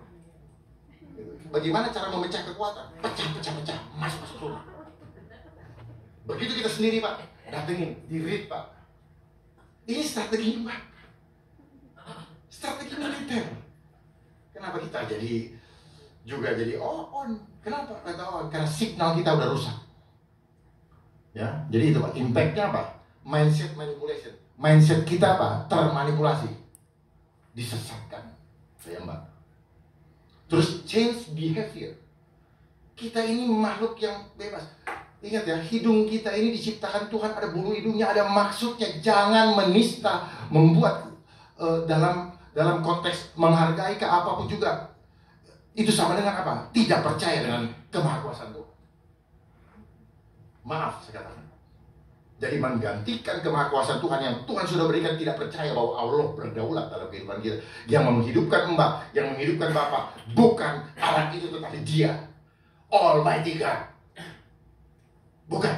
Bagaimana cara memecah kekuatan? Pecah, masuk rumah. Begitu kita sendiri Pak, datengin, di-read Pak. Ini strategi Pak. Strategi militer. Kenapa kita jadi on? Kenapa? Karena signal kita udah rusak. Ya, jadi itu Pak. Impact-nya apa? Mindset manipulation. Mindset kita apa? Termanipulasi, disesatkan, saya Mbak. Terus change behavior. Kita ini makhluk yang bebas. Ingat ya, hidung kita ini diciptakan Tuhan, ada bulu hidungnya, ada maksudnya. Jangan menista, membuat dalam konteks menghargai ke apapun juga. Itu sama dengan apa? Tidak percaya dengan kemahakuasaan Tuhan. Maaf saya katakan. Jadi menggantikan kemahakuasaan Tuhan yang Tuhan sudah berikan, tidak percaya bahwa Allah berdaulat dalam kehidupan kita. Yang menghidupkan Mbak, yang menghidupkan Bapak, bukan alat itu tetapi Dia, Almighty God. Bukan.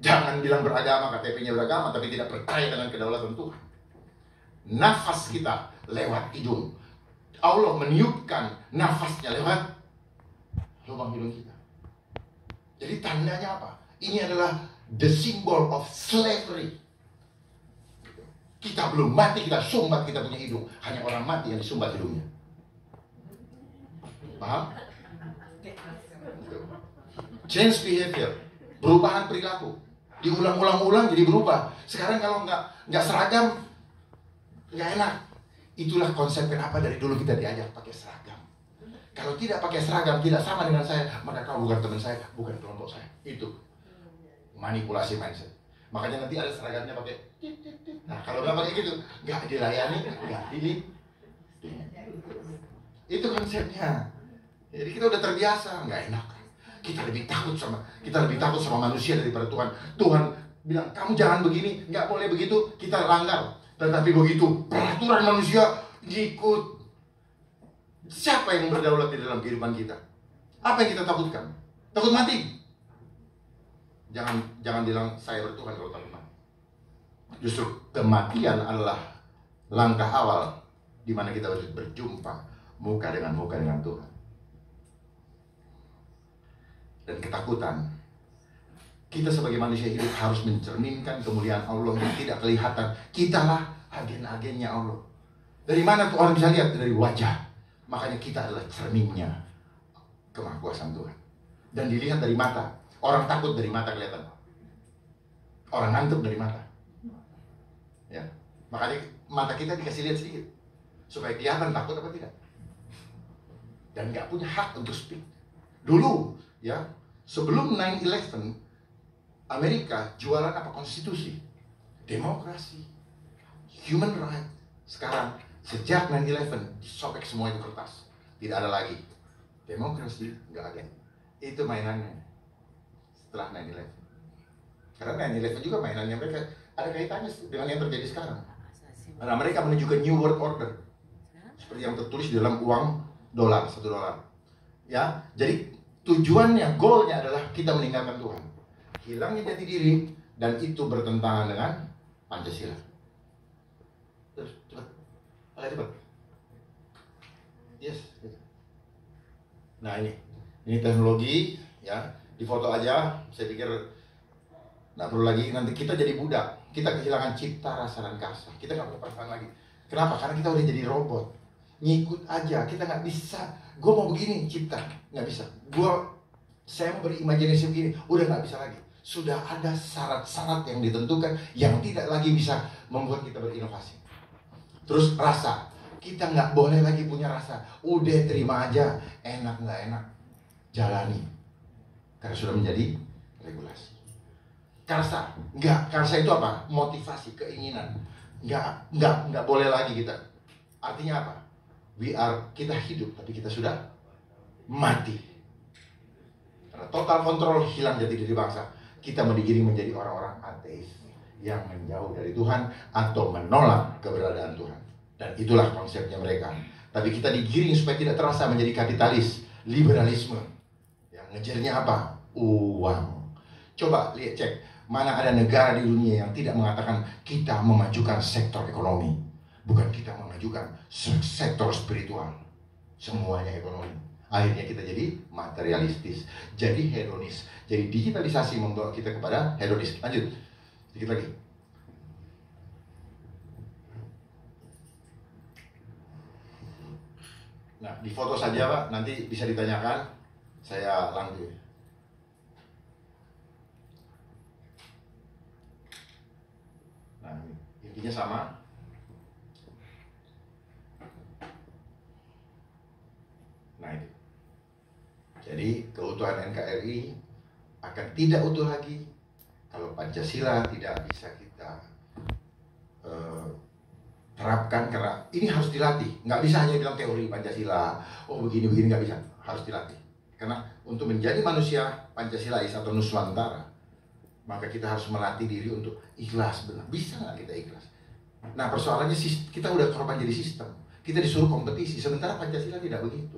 Jangan bilang beragama, KTP-nya beragama, tapi tidak percaya dengan kedaulatan Tuhan. Nafas kita lewat hidung. Allah meniupkan nafasnya lewat lubang hidung kita. Jadi tandanya apa? Ini adalah the symbol of slavery. Kita belum mati, kita sumbat kita punya hidung. Hanya orang mati yang disumbat hidungnya. Paham? Change behavior, perubahan perilaku. Diulang-ulang jadi berubah. Sekarang kalau nggak seragam, nggak enak. Itulah konsep kenapa dari dulu kita diajak pakai seragam. Kalau tidak pakai seragam, tidak sama dengan saya, maka kau bukan teman saya, bukan kelompok saya. Itu manipulasi mindset. Makanya nanti ada seragamnya pakai. Nah kalau nggak pakai gitu, nggak dilayani, nggak dili. Itu konsepnya. Jadi kita udah terbiasa, nggak enak. Kita lebih takut sama manusia daripada Tuhan. Tuhan bilang kamu jangan begini, nggak boleh begitu, kita langgar. Tetapi begitu peraturan manusia ikut. Siapa yang berdaulat di dalam kehidupan kita? Apa yang kita takutkan? Takut mati? Jangan bilang saya bertuhan kalau takut mati. Justru kematian adalah langkah awal di mana kita berjumpa muka dengan Tuhan. Dan ketakutan, kita sebagai manusia hidup harus mencerminkan kemuliaan Allah yang tidak kelihatan. Kitalah agen-agennya Allah. Dari mana tuh orang bisa lihat? Dari wajah. Makanya kita adalah cerminnya kemahakuasaan Tuhan. Dan dilihat dari mata. Orang takut dari mata kelihatan. Orang ngantuk dari mata. Ya, makanya mata kita dikasih lihat sedikit supaya kelihatan takut apa tidak. Dan nggak punya hak untuk speak. Dulu, ya, sebelum 9/11, Amerika jualan apa? Konstitusi, demokrasi, human right. Sekarang sejak 9/11 disobek semua itu kertas. Tidak ada lagi demokrasi, nggak ada. Itu mainannya setelah 9/11. Karena 9/11 juga mainannya mereka ada kaitannya dengan yang terjadi sekarang. Karena mereka menuju ke New World Order, seperti yang tertulis di dalam uang dolar, $1. Ya, jadi tujuannya, goalnya adalah kita meninggalkan Tuhan, hilangnya jati diri, dan itu bertentangan dengan Pancasila. Terus cepat, agak cepat. Yes. Nah ini teknologi, ya, di foto aja. Saya pikir nggak perlu lagi, nanti kita jadi budak, kita kehilangan cipta, rasa, dan kasar. Kita nggak punya perasaan lagi. Kenapa? Karena kita udah jadi robot, ngikut aja. Kita nggak bisa. Gue mau begini, cipta, nggak bisa. Saya mau berimajinasi begini, udah nggak bisa lagi. Sudah ada syarat-syarat yang ditentukan yang tidak lagi bisa membuat kita berinovasi. Terus rasa, kita nggak boleh lagi punya rasa. Udah terima aja, enak nggak enak, jalani. Karena sudah menjadi regulasi. Karsa, enggak. Karsa itu apa? Motivasi, keinginan. Enggak boleh lagi kita. Artinya apa? Kita hidup, tapi kita sudah mati. Karena total kontrol hilang jati diri bangsa. Kita mau digiring menjadi orang-orang ateis yang menjauh dari Tuhan atau menolak keberadaan Tuhan. Dan itulah konsepnya mereka. Tapi kita digiring supaya tidak terasa menjadi kapitalis, liberalisme. Yang ngejarnya apa? Uang. Coba lihat, cek. Mana ada negara di dunia yang tidak mengatakan kita memajukan sektor ekonomi. Bukan kita memajukan sektor spiritual. Semuanya ekonomi. Akhirnya kita jadi materialistis, jadi hedonis. Jadi digitalisasi membawa kita kepada hedonis. Lanjut, sedikit lagi. Nah, di foto saja Pak, nanti bisa ditanyakan. Saya lanjut. Nah, intinya sama. Nah, itu. Jadi keutuhan NKRI akan tidak utuh lagi kalau Pancasila tidak bisa kita terapkan, karena ini harus dilatih. Nggak bisa hanya bilang teori Pancasila, oh begini-begini, nggak bisa. Harus dilatih. Karena untuk menjadi manusia Pancasilais atau Nuswantara, maka kita harus melatih diri untuk ikhlas. Benar, bisa nggak kita ikhlas? Nah, persoalannya kita udah korban jadi sistem. Kita disuruh kompetisi, sementara Pancasila tidak begitu.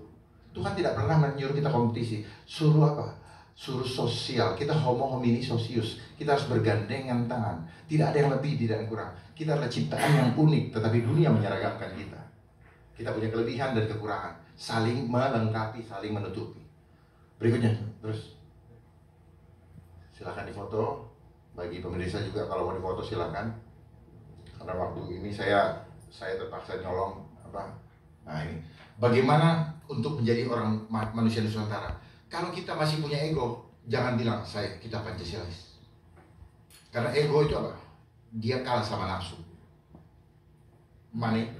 Tuhan tidak pernah menyuruh kita kompetisi. Suruh apa? Suruh sosial. Kita homo homini socius. Kita harus bergandengan tangan. Tidak ada yang lebih, tidak yang kurang. Kita adalah ciptaan yang unik, tetapi dunia menyeragamkan kita. Kita punya kelebihan dan kekurangan. Saling melengkapi, saling menutupi. Berikutnya, terus. Silakan difoto. Bagi pemirsa juga kalau mau difoto silakan. Karena waktu ini saya terpaksa nyolong apa? Nah, ini. Bagaimana untuk menjadi orang manusia Nusantara? Kalau kita masih punya ego, jangan bilang kita Pancasilais. Karena ego itu apa? Dia kalah sama nafsu, money,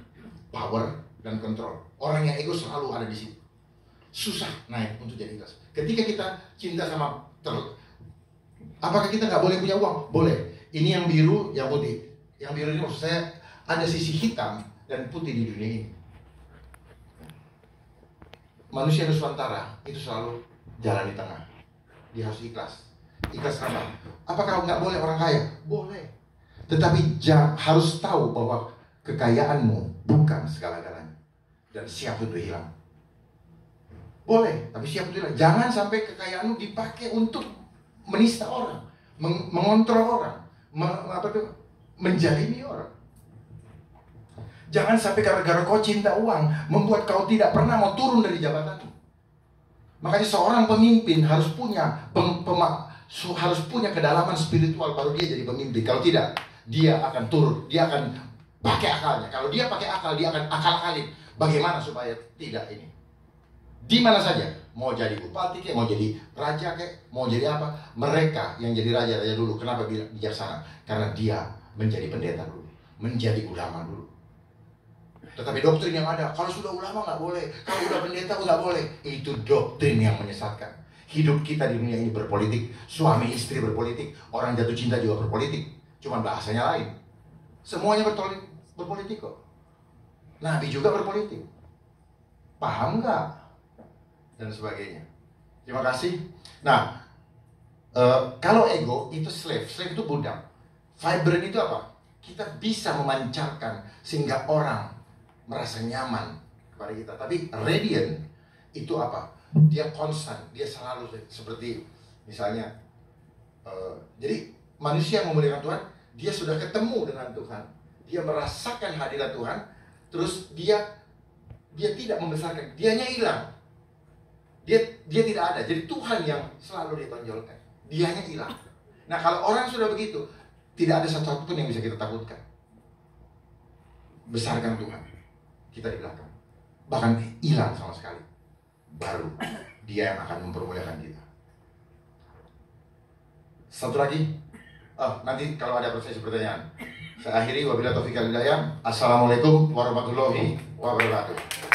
power, dan kontrol. Orang yang ego selalu ada di situ. Susah naik untuk jadi ikhlas. Ketika kita cinta sama apakah kita nggak boleh punya uang? Boleh. Ini yang biru, yang putih. Yang biru ini maksud saya ada sisi hitam dan putih di dunia ini. Manusia Nusantara itu selalu jalan di tengah. Dia harus ikhlas. Ikhlas apa? Apakah nggak boleh orang kaya? Boleh. Tetapi harus tahu bahwa kekayaanmu bukan segala-galanya. Dan siap untuk hilang. Boleh, tapi siap untuk hilang. Jangan sampai kekayaanmu dipakai untuk menista orang, mengontrol orang, menjalimi orang. Jangan sampai gara-gara kau cinta uang membuat kau tidak pernah mau turun dari jabatanmu. Makanya seorang pemimpin harus punya harus punya kedalaman spiritual baru dia jadi pemimpin. Kalau tidak, dia akan turun, dia akan pakai akalnya. Kalau dia pakai akal, dia akan akal-akalin bagaimana supaya tidak ini. Di mana saja, mau jadi bupati kayak, mau jadi raja kayak, mau jadi apa, mereka yang jadi raja dulu, kenapa bijaksana? Karena dia menjadi pendeta dulu, menjadi ulama dulu. Tetapi doktrin yang ada, kalau sudah ulama nggak boleh, kalau udah pendeta nggak boleh, itu doktrin yang menyesatkan. Hidup kita di dunia ini berpolitik, suami istri berpolitik, orang jatuh cinta juga berpolitik, cuman bahasanya lain. Semuanya berpolitik kok. Nabi juga berpolitik. Paham nggak? Dan sebagainya. Terima kasih. Nah, kalau ego itu slave itu budak. Vibrant itu apa? Kita bisa memancarkan sehingga orang merasa nyaman kepada kita. Tapi radiant itu apa? Dia konstan, dia selalu seperti misalnya. Jadi manusia yang memuliakan Tuhan, dia sudah ketemu dengan Tuhan, dia merasakan hadirat Tuhan, terus dia tidak membesarkan, dianya hilang. Dia tidak ada. Jadi Tuhan yang selalu ditonjolkan. Dianya hilang. Nah, kalau orang sudah begitu, tidak ada satu pun yang bisa kita takutkan. Besarkan Tuhan. Kita di belakang. Bahkan hilang sama sekali. Baru dia yang akan mempermuliakan kita. Satu lagi. Nanti kalau ada prosesi pertanyaan. Saya akhiri wabillahi taufiq wal hidayah. Assalamualaikum warahmatullahi wabarakatuh.